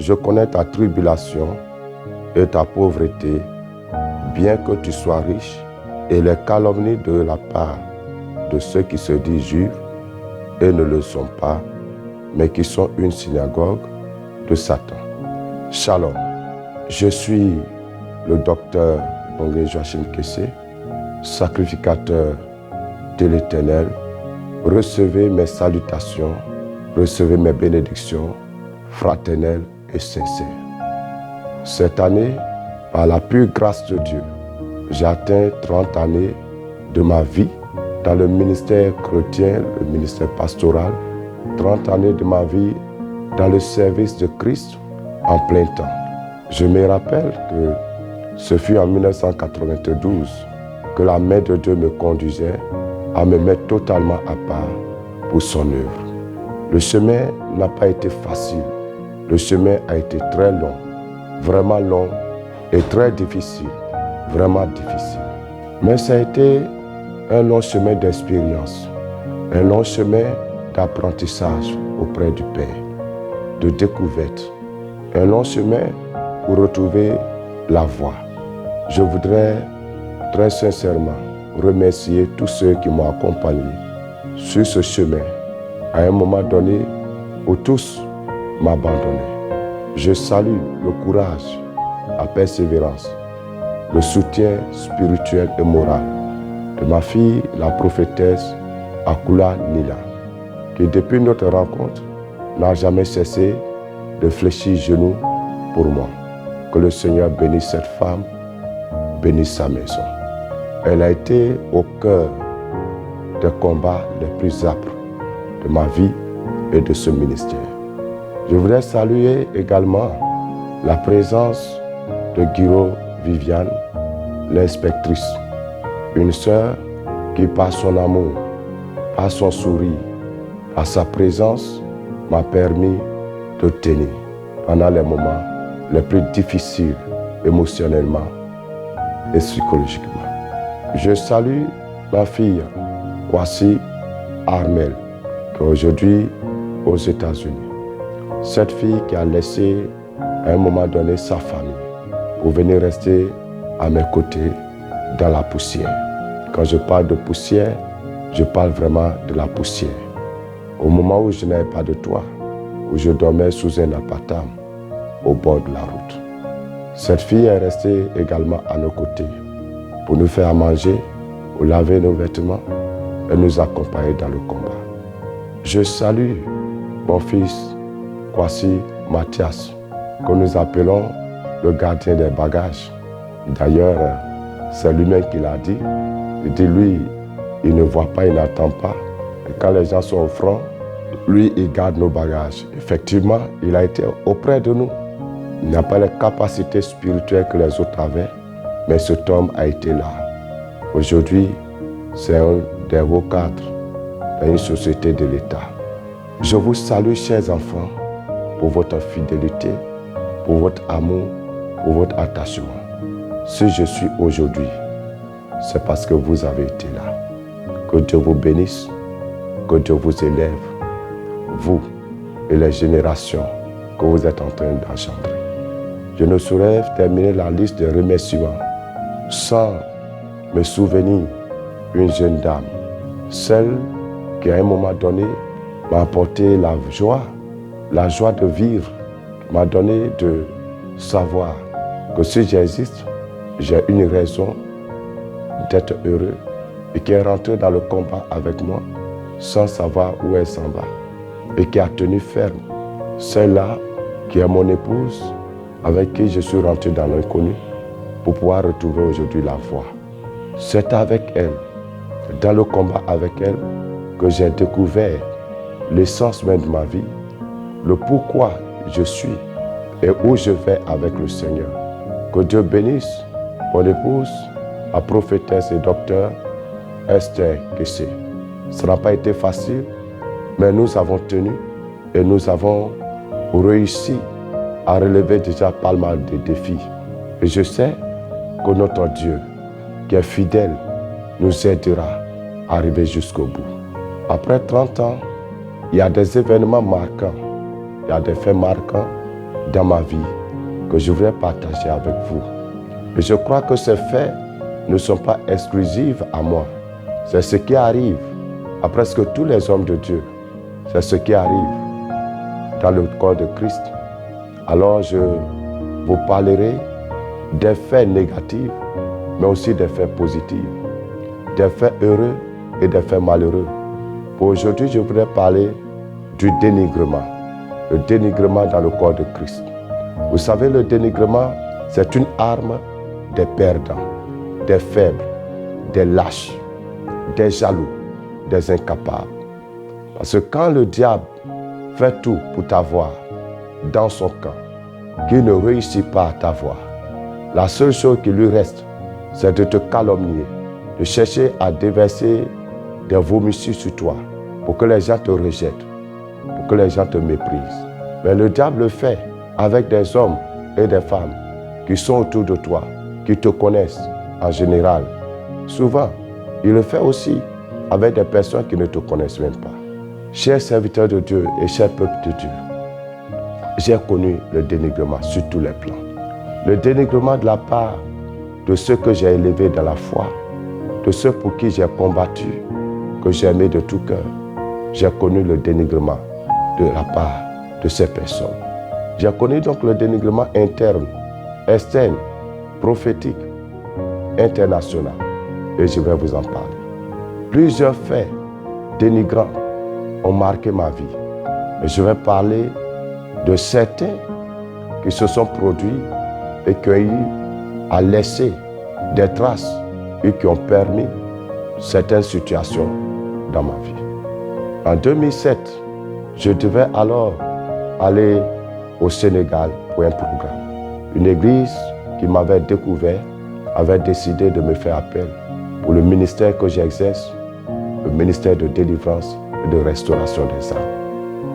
je connais ta tribulation et ta pauvreté, bien que tu sois riche, et les calomnies de la part de ceux qui se disent juifs et ne le sont pas, mais qui sont une synagogue de Satan. Shalom, je suis le docteur Bongé Joachim Kessé, sacrificateur de l'Éternel. Recevez mes salutations, recevez mes bénédictions fraternelles et sincères. Cette année, par la pure grâce de Dieu, j'ai atteint 30 années de ma vie dans le ministère chrétien, le ministère pastoral, 30 années de ma vie dans le service de Christ en plein temps. Je me rappelle que ce fut en 1992 que la main de Dieu me conduisait à me mettre totalement à part pour son œuvre. Le chemin n'a pas été facile. Le chemin a été très long, vraiment long et très difficile, vraiment difficile. Mais ça a été un long chemin d'expérience, un long chemin d'apprentissage auprès du Père, de découverte, un long chemin pour retrouver la voie. Je voudrais très sincèrement remercier tous ceux qui m'ont accompagné sur ce chemin à un moment donné où tous m'abandonnaient. Je salue le courage, la persévérance, le soutien spirituel et moral de ma fille, la prophétesse Akula Nila, qui depuis notre rencontre n'a jamais cessé de fléchir genoux pour moi. Que le Seigneur bénisse cette femme, bénisse sa maison. Elle a été au cœur des combats les plus âpres de ma vie et de ce ministère. Je voudrais saluer également la présence de Guiro Viviane, l'inspectrice, une sœur qui par son amour, par son sourire, par sa présence m'a permis de tenir pendant les moments les plus difficiles émotionnellement et psychologiquement. Je salue ma fille Kwasi Armel, qui est aujourd'hui aux États-Unis. Cette fille qui a laissé à un moment donné sa famille pour venir rester à mes côtés dans la poussière. Quand je parle de poussière, je parle vraiment de la poussière. Au moment où je n'avais pas de toit, où je dormais sous un appartement au bord de la route. Cette fille est restée également à nos côtés pour nous faire manger, pour laver nos vêtements et nous accompagner dans le combat. Je salue mon fils Kwasi Mathias, que nous appelons le gardien des bagages. D'ailleurs, c'est lui-même qui l'a dit. Il dit, lui, il ne voit pas, il n'entend pas. Et quand les gens sont au front, lui, il garde nos bagages. Effectivement, il a été auprès de nous. Il n'a pas les capacités spirituelles que les autres avaient, mais cet homme a été là. Aujourd'hui, c'est un des hauts cadres dans une société de l'État. Je vous salue, chers enfants, pour votre fidélité, pour votre amour, pour votre attachement. Si je suis aujourd'hui, c'est parce que vous avez été là. Que Dieu vous bénisse, que Dieu vous élève, vous et les générations que vous êtes en train d'engendrer. Je ne saurais terminer la liste des remerciements sans me souvenir d'une jeune dame, celle qui à un moment donné m'a apporté la joie de vivre, m'a donné de savoir que si j'existe, j'ai une raison d'être heureux et qui est rentrée dans le combat avec moi sans savoir où elle s'en va et qui a tenu ferme. Celle-là qui est mon épouse, avec qui je suis rentré dans l'inconnu pour pouvoir retrouver aujourd'hui la voie. C'est avec elle, dans le combat avec elle, que j'ai découvert l'essence même de ma vie, le pourquoi je suis et où je vais avec le Seigneur. Que Dieu bénisse mon épouse, la prophétesse et docteur Esther Kessé. Ça n'a pas été facile, mais nous avons tenu et nous avons réussi à relever déjà pas mal de défis. Et je sais que notre Dieu, qui est fidèle, nous aidera à arriver jusqu'au bout. Après 30 ans, il y a des événements marquants, il y a des faits marquants dans ma vie que je voudrais partager avec vous. Et je crois que ces faits ne sont pas exclusifs à moi. C'est ce qui arrive à presque tous les hommes de Dieu. C'est ce qui arrive dans le corps de Christ. Alors je vous parlerai des faits négatifs, mais aussi des faits positifs, des faits heureux et des faits malheureux. Pour aujourd'hui, je voudrais parler du dénigrement. Le dénigrement dans le corps de Christ. Vous savez, le dénigrement, c'est une arme des perdants, des faibles, des lâches, des jaloux, des incapables. Parce que quand le diable fait tout pour t'avoir dans son camp, qu'il ne réussit pas à t'avoir, la seule chose qui lui reste, c'est de te calomnier, de chercher à déverser des vomissures sur toi pour que les gens te rejettent, pour que les gens te méprisent. Mais le diable le fait avec des hommes et des femmes qui sont autour de toi, qui te connaissent en général. Souvent, il le fait aussi avec des personnes qui ne te connaissent même pas. Chers serviteurs de Dieu et chers peuples de Dieu, j'ai connu le dénigrement sur tous les plans. Le dénigrement de la part de ceux que j'ai élevés dans la foi, de ceux pour qui j'ai combattu, que j'ai aimé de tout cœur. J'ai connu le dénigrement de la part de ces personnes. J'ai connu donc le dénigrement interne, externe, prophétique, international. Et je vais vous en parler. Plusieurs faits dénigrants ont marqué ma vie. Et je vais parler de certains qui se sont produits et qui ont eu à laisser des traces et qui ont permis certaines situations dans ma vie. En 2007, je devais alors aller au Sénégal pour un programme. Une église qui m'avait découvert avait décidé de me faire appel pour le ministère que j'exerce, le ministère de délivrance et de restauration des âmes.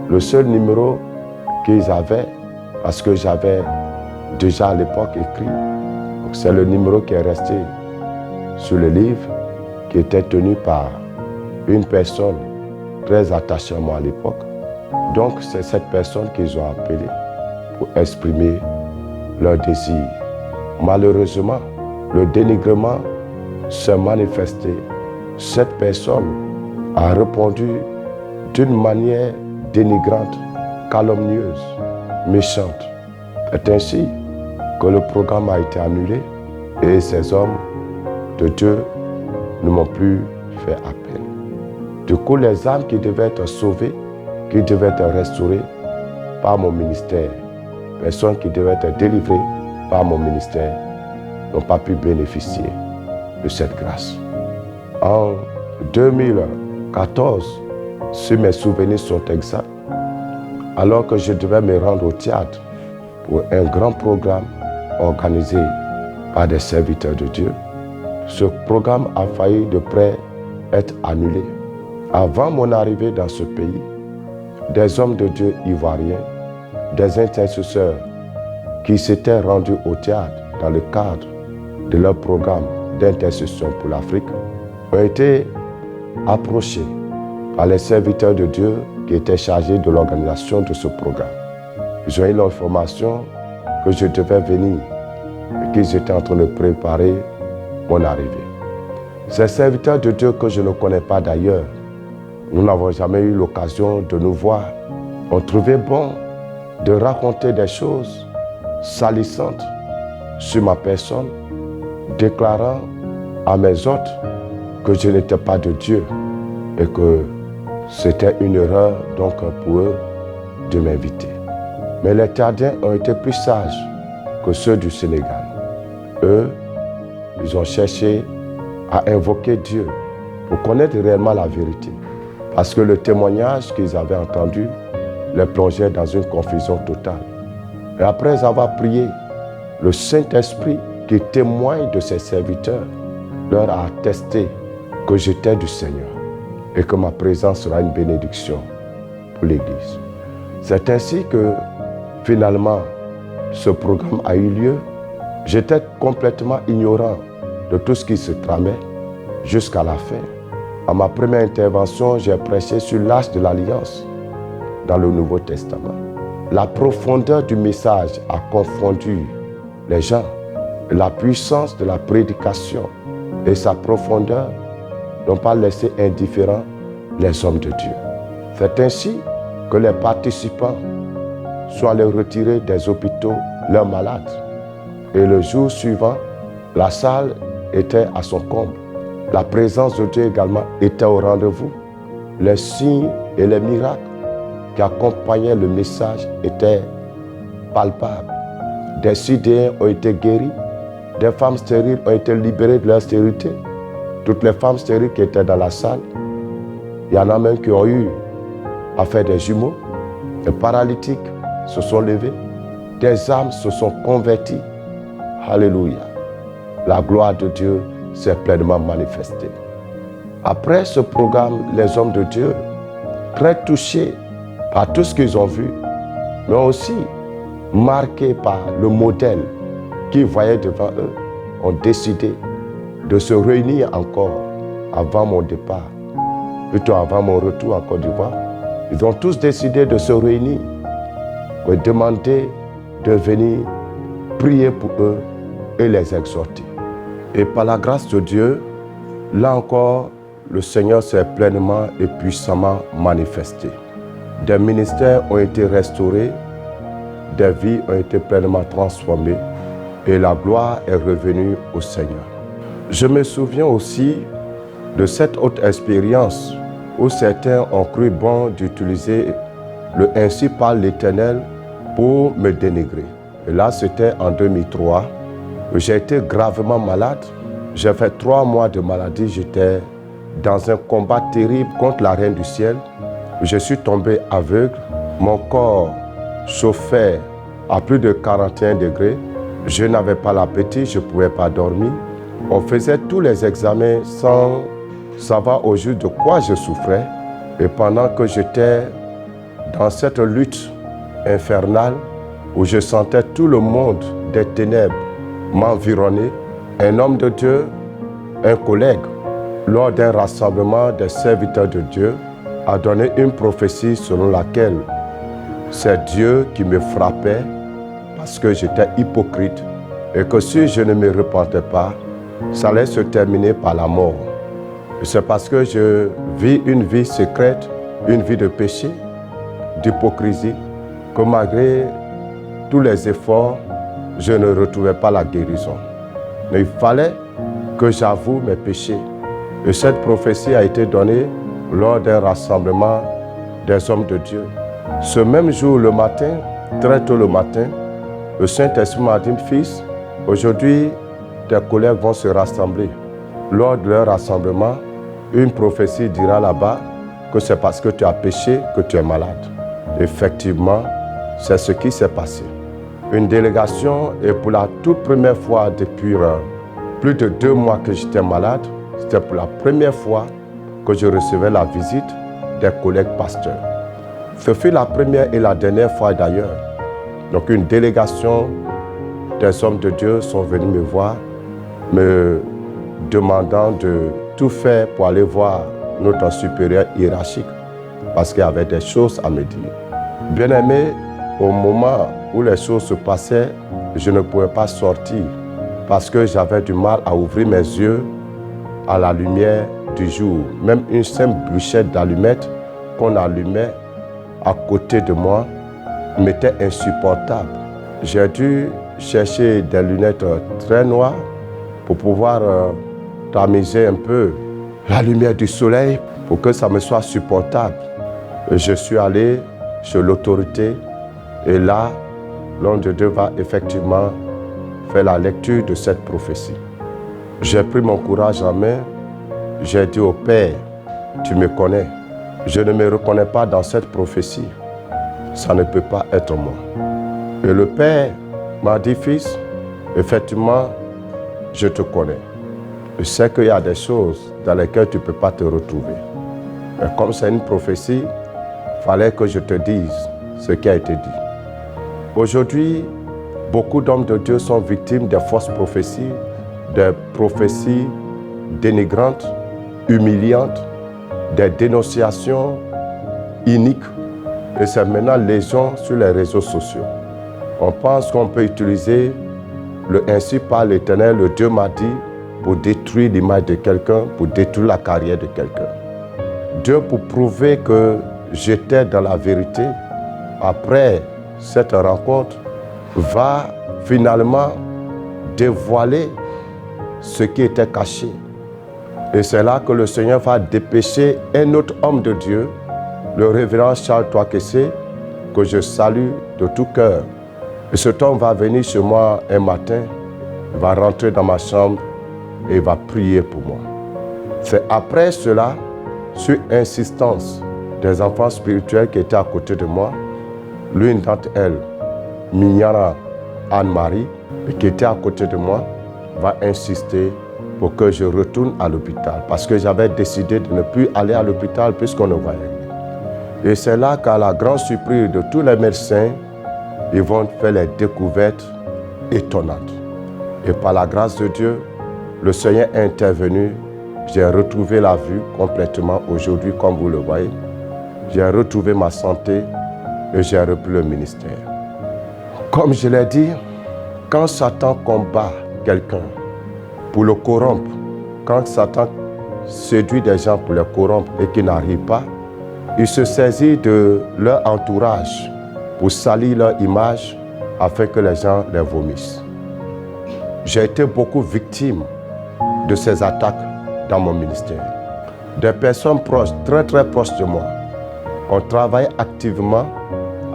Le seul numéro qu'ils avaient, parce que j'avais déjà à l'époque écrit, c'est le numéro qui est resté sur le livre, qui était tenu par une personne très attachée à moi à l'époque. Donc c'est cette personne qu'ils ont appelée pour exprimer leur désir. Malheureusement, le dénigrement s'est manifesté. Cette personne a répondu d'une manière dénigrante, calomnieuse, méchante. C'est ainsi que le programme a été annulé et ces hommes de Dieu ne m'ont plus fait appel. Du coup, les âmes qui devaient être sauvées, qui devaient être restaurées par mon ministère, personnes qui devaient être délivrées par mon ministère, n'ont pas pu bénéficier de cette grâce. En 2014, si mes souvenirs sont exacts, alors que je devais me rendre au théâtre pour un grand programme organisé par des serviteurs de Dieu, ce programme a failli de près être annulé. Avant mon arrivée dans ce pays, des hommes de Dieu ivoiriens, des intercesseurs qui s'étaient rendus au théâtre dans le cadre de leur programme d'intercession pour l'Afrique, ont été approchés par les serviteurs de Dieu qui étaient chargés de l'organisation de ce programme. Ils ont eu l'information que je devais venir et qu'ils étaient en train de préparer mon arrivée. Ces serviteurs de Dieu que je ne connais pas d'ailleurs, nous n'avons jamais eu l'occasion de nous voir, ont trouvé bon de raconter des choses salissantes sur ma personne, déclarant à mes hôtes que je n'étais pas de Dieu et que c'était une erreur donc pour eux de m'inviter. Mais les Tchadiens ont été plus sages que ceux du Sénégal. Eux, ils ont cherché à invoquer Dieu pour connaître réellement la vérité. Parce que le témoignage qu'ils avaient entendu les plongeait dans une confusion totale. Et après avoir prié, le Saint-Esprit qui témoigne de ses serviteurs leur a attesté que j'étais du Seigneur et que ma présence sera une bénédiction pour l'Église. C'est ainsi que finalement ce programme a eu lieu. J'étais complètement ignorant de tout ce qui se tramait jusqu'à la fin. À ma première intervention, j'ai prêché sur l'Arche de l'Alliance dans le Nouveau Testament. La profondeur du message a confondu les gens. La puissance de la prédication et sa profondeur n'ont pas laissé indifférents les hommes de Dieu. C'est ainsi que les participants sont allés retirer des hôpitaux leurs malades. Et le jour suivant, la salle était à son comble. La présence de Dieu également était au rendez-vous. Les signes et les miracles qui accompagnaient le message étaient palpables. Des Sidéens ont été guéris. Des femmes stériles ont été libérées de leur stérilité. Toutes les femmes stériles qui étaient dans la salle, il y en a même qui ont eu à faire des jumeaux. Les paralytiques se sont levés. Des âmes se sont converties. Alléluia. La gloire de Dieu s'est pleinement manifestée. Après ce programme, les hommes de Dieu, très touchés par tout ce qu'ils ont vu, mais aussi marqués par le modèle qu'ils voyaient devant eux, ont décidé de se réunir encore avant mon départ, plutôt avant mon retour en Côte d'Ivoire. Ils ont tous décidé de se réunir pour demander de venir prier pour eux et les exhorter. Et par la grâce de Dieu, là encore, le Seigneur s'est pleinement et puissamment manifesté. Des ministères ont été restaurés, des vies ont été pleinement transformées et la gloire est revenue au Seigneur. Je me souviens aussi de cette autre expérience où certains ont cru bon d'utiliser le « ainsi parle l'Éternel » pour me dénigrer. Et là, c'était en 2003. J'ai été gravement malade. J'ai fait 3 mois de maladie. J'étais dans un combat terrible contre la Reine du Ciel. Je suis tombé aveugle. Mon corps chauffait à plus de 41 degrés. Je n'avais pas l'appétit, je ne pouvais pas dormir. On faisait tous les examens sans savoir au juste de quoi je souffrais. Et pendant que j'étais dans cette lutte infernale où je sentais tout le monde des ténèbres m'environner, un homme de Dieu, un collègue, lors d'un rassemblement des serviteurs de Dieu, a donné une prophétie selon laquelle c'est Dieu qui me frappait parce que j'étais hypocrite et que si je ne me repentais pas, ça allait se terminer par la mort. C'est parce que je vis une vie secrète, une vie de péché, d'hypocrisie, que malgré tous les efforts, je ne retrouvais pas la guérison. Mais il fallait que j'avoue mes péchés. Et cette prophétie a été donnée lors d'un rassemblement des hommes de Dieu. Ce même jour, le matin, très tôt le matin, le Saint-Esprit m'a dit, fils, aujourd'hui, tes collègues vont se rassembler. Lors de leur rassemblement, une prophétie dira là-bas que c'est parce que tu as péché que tu es malade. Effectivement, c'est ce qui s'est passé. Une délégation, et pour la toute première fois depuis plus de 2 mois que j'étais malade, c'était pour la première fois que je recevais la visite des collègues pasteurs. Ce fut la première et la dernière fois d'ailleurs. Donc une délégation des hommes de Dieu sont venus me voir, me demandant de tout faire pour aller voir notre supérieur hiérarchique, parce qu'il y avait des choses à me dire. Bien-aimé, au moment où les choses se passaient, je ne pouvais pas sortir parce que j'avais du mal à ouvrir mes yeux à la lumière du jour. Même une simple bûchette d'allumettes qu'on allumait à côté de moi m'était insupportable. J'ai dû chercher des lunettes très noires pour pouvoir tamiser un peu la lumière du soleil pour que ça me soit supportable. Je suis allé chez l'autorité et là, l'homme de Dieu va effectivement faire la lecture de cette prophétie. J'ai pris mon courage en main, j'ai dit au Père, tu me connais, je ne me reconnais pas dans cette prophétie, ça ne peut pas être moi. Et le Père m'a dit, fils, effectivement, je te connais. Je sais qu'il y a des choses dans lesquelles tu ne peux pas te retrouver. Mais comme c'est une prophétie, il fallait que je te dise ce qui a été dit. Aujourd'hui, beaucoup d'hommes de Dieu sont victimes des fausses prophéties, des prophéties dénigrantes, humiliantes, des dénonciations iniques. Et c'est maintenant légion sur les réseaux sociaux. On pense qu'on peut utiliser le ainsi par l'Éternel, le Dieu m'a dit, pour détruire l'image de quelqu'un, pour détruire la carrière de quelqu'un. Dieu, pour prouver que j'étais dans la vérité, après cette rencontre, va finalement dévoiler ce qui était caché. Et c'est là que le Seigneur va dépêcher un autre homme de Dieu, le révérend Charles Touakese, que je salue de tout cœur. Et cet homme va venir chez moi un matin, va rentrer dans ma chambre et va prier pour moi. C'est après cela, sur insistance des enfants spirituels qui étaient à côté de moi, l'une d'entre elles, Mignana Anne-Marie, qui était à côté de moi, va insister pour que je retourne à l'hôpital. Parce que j'avais décidé de ne plus aller à l'hôpital puisqu'on ne voyait rien. Et c'est là qu'à la grande surprise de tous les médecins, ils vont faire les découvertes étonnantes. Et par la grâce de Dieu, le Seigneur est intervenu. J'ai retrouvé la vue complètement aujourd'hui, comme vous le voyez. J'ai retrouvé ma santé et j'ai repris le ministère. Comme je l'ai dit, quand Satan combat quelqu'un pour le corrompre, quand Satan séduit des gens pour les corrompre et qu'ils n'arrivent pas, il se saisit de leur entourage pour salir leur image afin que les gens les vomissent. J'ai été beaucoup victime de ces attaques dans mon ministère. Des personnes proches, très très proches de moi, ont travaillé activement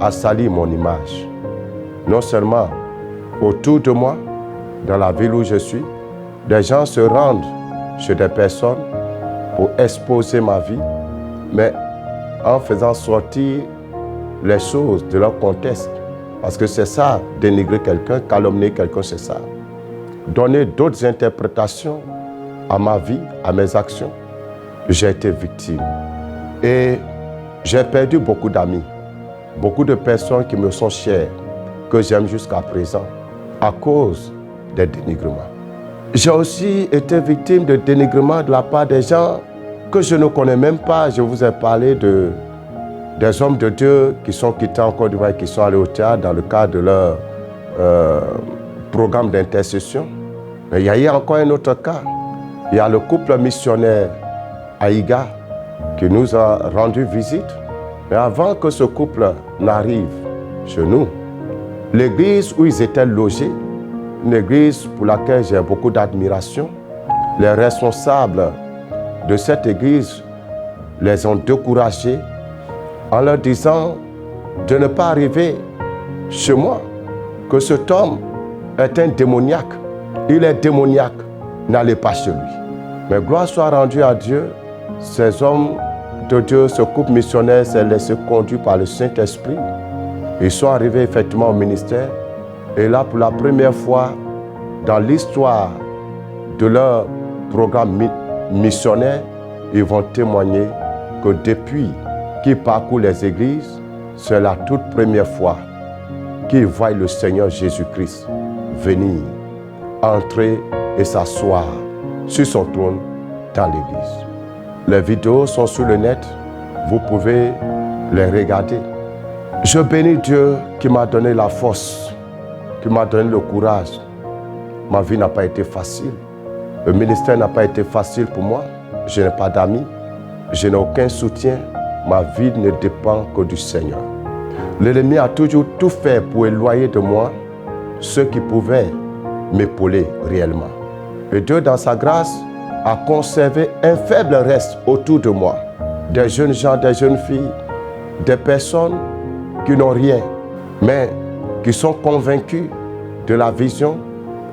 à salir mon image. Non seulement autour de moi, dans la ville où je suis, des gens se rendent chez des personnes pour exposer ma vie, mais en faisant sortir les choses de leur contexte. Parce que c'est ça, dénigrer quelqu'un, calomnier quelqu'un, c'est ça. Donner d'autres interprétations à ma vie, à mes actions. J'ai été victime. Et j'ai perdu beaucoup d'amis, beaucoup de personnes qui me sont chères, que j'aime jusqu'à présent, à cause des dénigrements. J'ai aussi été victime de dénigrements de la part des gens que je ne connais même pas. Je vous ai parlé des hommes de Dieu qui sont quittés en Côte d'Ivoire, qui sont allés au théâtre dans le cadre de leur programme d'intercession. Mais il y a eu encore un autre cas. Il y a le couple missionnaire Aïga qui nous a rendu visite. Mais avant que ce couple n'arrive chez nous, l'église où ils étaient logés, une église pour laquelle j'ai beaucoup d'admiration, les responsables de cette église les ont découragés en leur disant de ne pas arriver chez moi, que cet homme est un démoniaque. Il est démoniaque, n'allez pas chez lui. Mais gloire soit rendue à Dieu, ces hommes de Dieu, ce couple missionnaire s'est laissé conduire par le Saint-Esprit. Ils sont arrivés effectivement au ministère et là, pour la première fois dans l'histoire de leur programme missionnaire, ils vont témoigner que depuis qu'ils parcourent les églises, c'est la toute première fois qu'ils voient le Seigneur Jésus-Christ venir, entrer et s'asseoir sur son trône dans l'église. Les vidéos sont sur le net, vous pouvez les regarder. Je bénis Dieu qui m'a donné la force, qui m'a donné le courage. Ma vie n'a pas été facile. Le ministère n'a pas été facile pour moi. Je n'ai pas d'amis, je n'ai aucun soutien. Ma vie ne dépend que du Seigneur. L'ennemi a toujours tout fait pour éloigner de moi ceux qui pouvaient m'épauler réellement. Et Dieu, dans sa grâce, a conservé un faible reste autour de moi. Des jeunes gens, des jeunes filles, des personnes qui n'ont rien, mais qui sont convaincus de la vision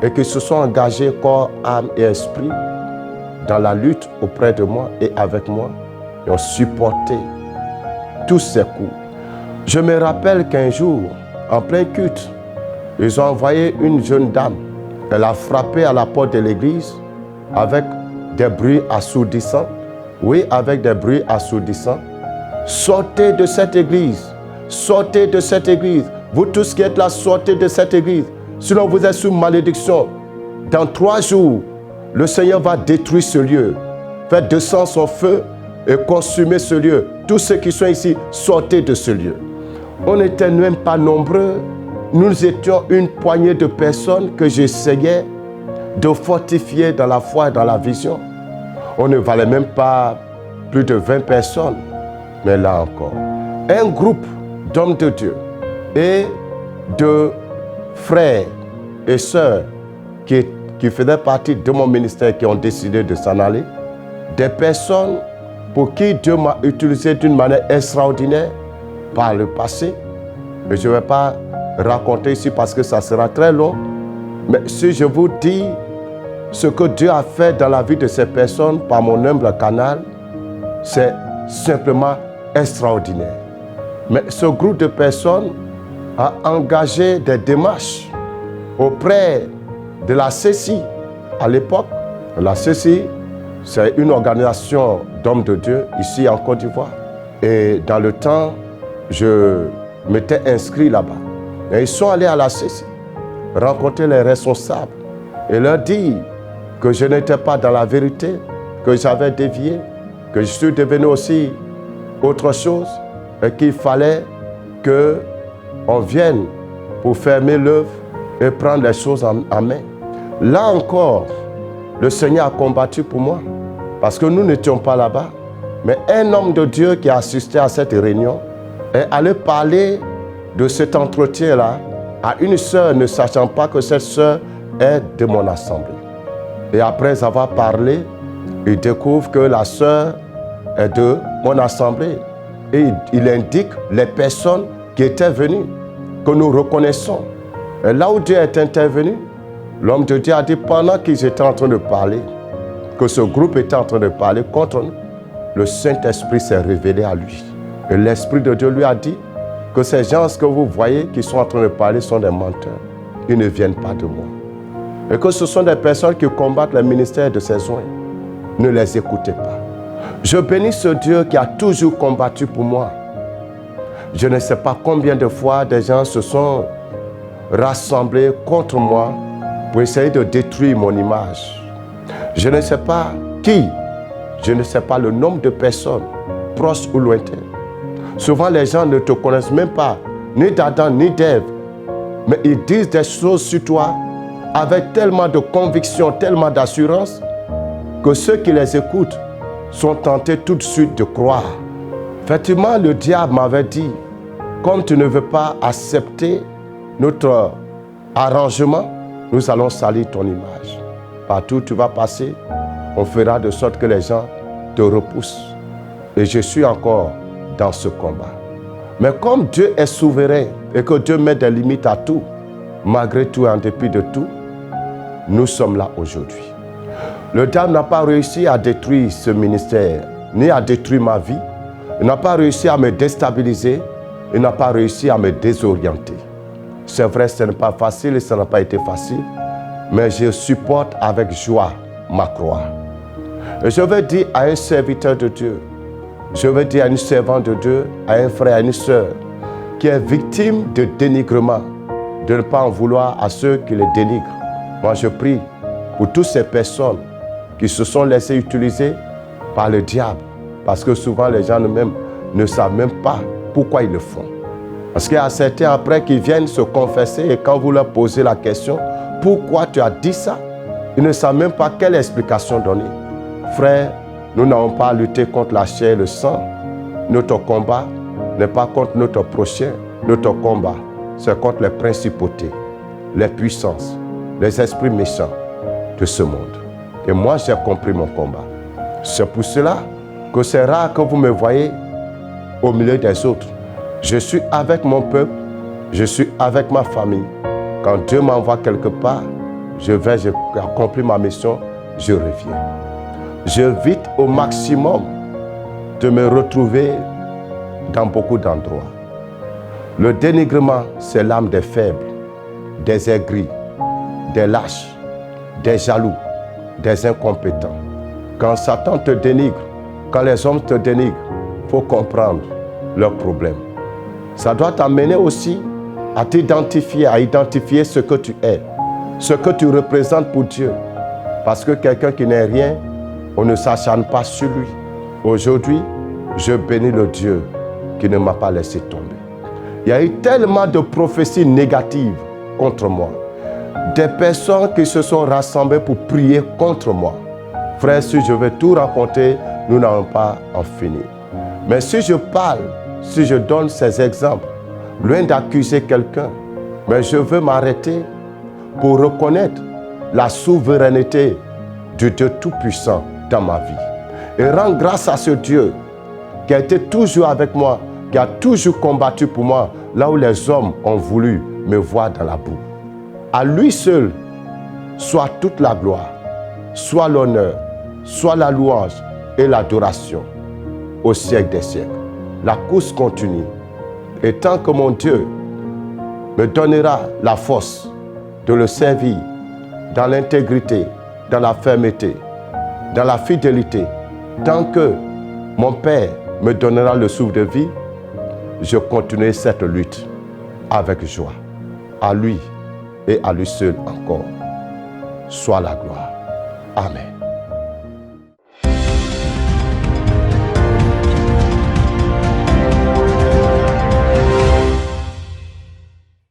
et qui se sont engagés corps, âme et esprit dans la lutte auprès de moi et avec moi et ont supporté tous ces coups. Je me rappelle qu'un jour, en plein culte, ils ont envoyé une jeune dame. Elle a frappé à la porte de l'église avec des bruits assourdissants. Oui, avec des bruits assourdissants. Sortez de cette église. Sortez de cette église. Vous tous qui êtes là, sortez de cette église. Sinon vous êtes sous malédiction. Dans 3 jours, le Seigneur va détruire ce lieu. Faire descendre son feu et consumer ce lieu. Tous ceux qui sont ici, sortez de ce lieu. On n'était même pas nombreux. Nous étions une poignée de personnes que j'essayais de fortifier dans la foi et dans la vision. On ne valait même pas plus de 20 personnes. Mais là encore, un groupe d'hommes de Dieu et de frères et sœurs qui faisaient partie de mon ministère, qui ont décidé de s'en aller, des personnes pour qui Dieu m'a utilisé d'une manière extraordinaire par le passé. Et je ne vais pas raconter ici parce que ça sera très long, mais si je vous dis ce que Dieu a fait dans la vie de ces personnes par mon humble canal, c'est simplement extraordinaire. Mais ce groupe de personnes a engagé des démarches auprès de la CECI à l'époque. La CECI, c'est une organisation d'hommes de Dieu ici en Côte d'Ivoire. Et dans le temps, je m'étais inscrit là-bas. Et ils sont allés à la CECI, rencontrer les responsables et leur dire que je n'étais pas dans la vérité, que j'avais dévié, que je suis devenu aussi autre chose et qu'il fallait qu'on vienne pour fermer l'œuvre et prendre les choses en main. Là encore, le Seigneur a combattu pour moi parce que nous n'étions pas là-bas. Mais un homme de Dieu qui a assisté à cette réunion est allé parler de cet entretien-là à une sœur, ne sachant pas que cette sœur est de mon assemblée. Et après avoir parlé, il découvre que la sœur est de mon assemblée. Et il indique les personnes qui étaient venues, que nous reconnaissons. Et là où Dieu est intervenu, l'homme de Dieu a dit, pendant qu'ils étaient en train de parler, que ce groupe était en train de parler contre nous, le Saint-Esprit s'est révélé à lui. Et l'Esprit de Dieu lui a dit que ces gens que vous voyez qui sont en train de parler sont des menteurs. Ils ne viennent pas de moi. Et que ce sont des personnes qui combattent le ministère de ses soins. Ne les écoutez pas. Je bénis ce Dieu qui a toujours combattu pour moi. Je ne sais pas combien de fois des gens se sont rassemblés contre moi pour essayer de détruire mon image. Je ne sais pas qui, je ne sais pas le nombre de personnes, proches ou lointaines. Souvent, les gens ne te connaissent même pas, ni d'Adam, ni d'Ève, mais ils disent des choses sur toi avec tellement de conviction, tellement d'assurance, que ceux qui les écoutent sont tentés tout de suite de croire. Effectivement, le diable m'avait dit, comme tu ne veux pas accepter notre arrangement, nous allons salir ton image. Partout où tu vas passer, on fera de sorte que les gens te repoussent. Et je suis encore dans ce combat. Mais comme Dieu est souverain et que Dieu met des limites à tout, malgré tout et en dépit de tout, nous sommes là aujourd'hui. Le diable n'a pas réussi à détruire ce ministère, ni à détruire ma vie. Il n'a pas réussi à me déstabiliser. Il n'a pas réussi à me désorienter. C'est vrai, ce n'est pas facile et ça n'a pas été facile, mais je supporte avec joie ma croix. Et je veux dire à un serviteur de Dieu, je veux dire à une servante de Dieu, à un frère, à une sœur, qui est victime de dénigrement, de ne pas en vouloir à ceux qui les dénigrent. Moi, je prie pour toutes ces personnes qui se sont laissées utiliser par le diable, parce que souvent les gens eux-mêmes ne savent même pas pourquoi ils le font. Parce qu'il y a certains après qui viennent se confesser et quand vous leur posez la question, pourquoi tu as dit ça? Ils ne savent même pas quelle explication donner. Frère, nous n'avons pas à lutter contre la chair et le sang. Notre combat n'est pas contre notre prochain. Notre combat, c'est contre les principautés, les puissances, les esprits méchants de ce monde. Et moi, j'ai compris mon combat. C'est pour cela que c'est rare que vous me voyez au milieu des autres. Je suis avec mon peuple, je suis avec ma famille. Quand Dieu m'envoie quelque part, je vais, j'accomplis ma mission, je reviens. J'évite au maximum de me retrouver dans beaucoup d'endroits. Le dénigrement, c'est l'âme des faibles, des aigris, des lâches, des jaloux, des incompétents. Quand Satan te dénigre, quand les hommes te dénigrent, il faut comprendre leurs problèmes. Ça doit t'amener aussi à t'identifier, à identifier ce que tu es, ce que tu représentes pour Dieu. Parce que quelqu'un qui n'est rien, on ne s'acharne pas sur lui. Aujourd'hui, je bénis le Dieu qui ne m'a pas laissé tomber. Il y a eu tellement de prophéties négatives contre moi. Des personnes qui se sont rassemblées pour prier contre moi. Frère, si je vais tout raconter, nous n'allons pas en finir. Mais si je parle, si je donne ces exemples, loin d'accuser quelqu'un, mais je veux m'arrêter pour reconnaître la souveraineté du Dieu Tout-Puissant dans ma vie. Et rendre grâce à ce Dieu qui a été toujours avec moi, qui a toujours combattu pour moi, là où les hommes ont voulu me voir dans la boue. À lui seul, soit toute la gloire, soit l'honneur, soit la louange et l'adoration au siècle des siècles. La course continue. Et tant que mon Dieu me donnera la force de le servir dans l'intégrité, dans la fermeté, dans la fidélité, tant que mon Père me donnera le souffle de vie, je continuerai cette lutte avec joie. À lui et à lui seul encore soit la gloire. Amen.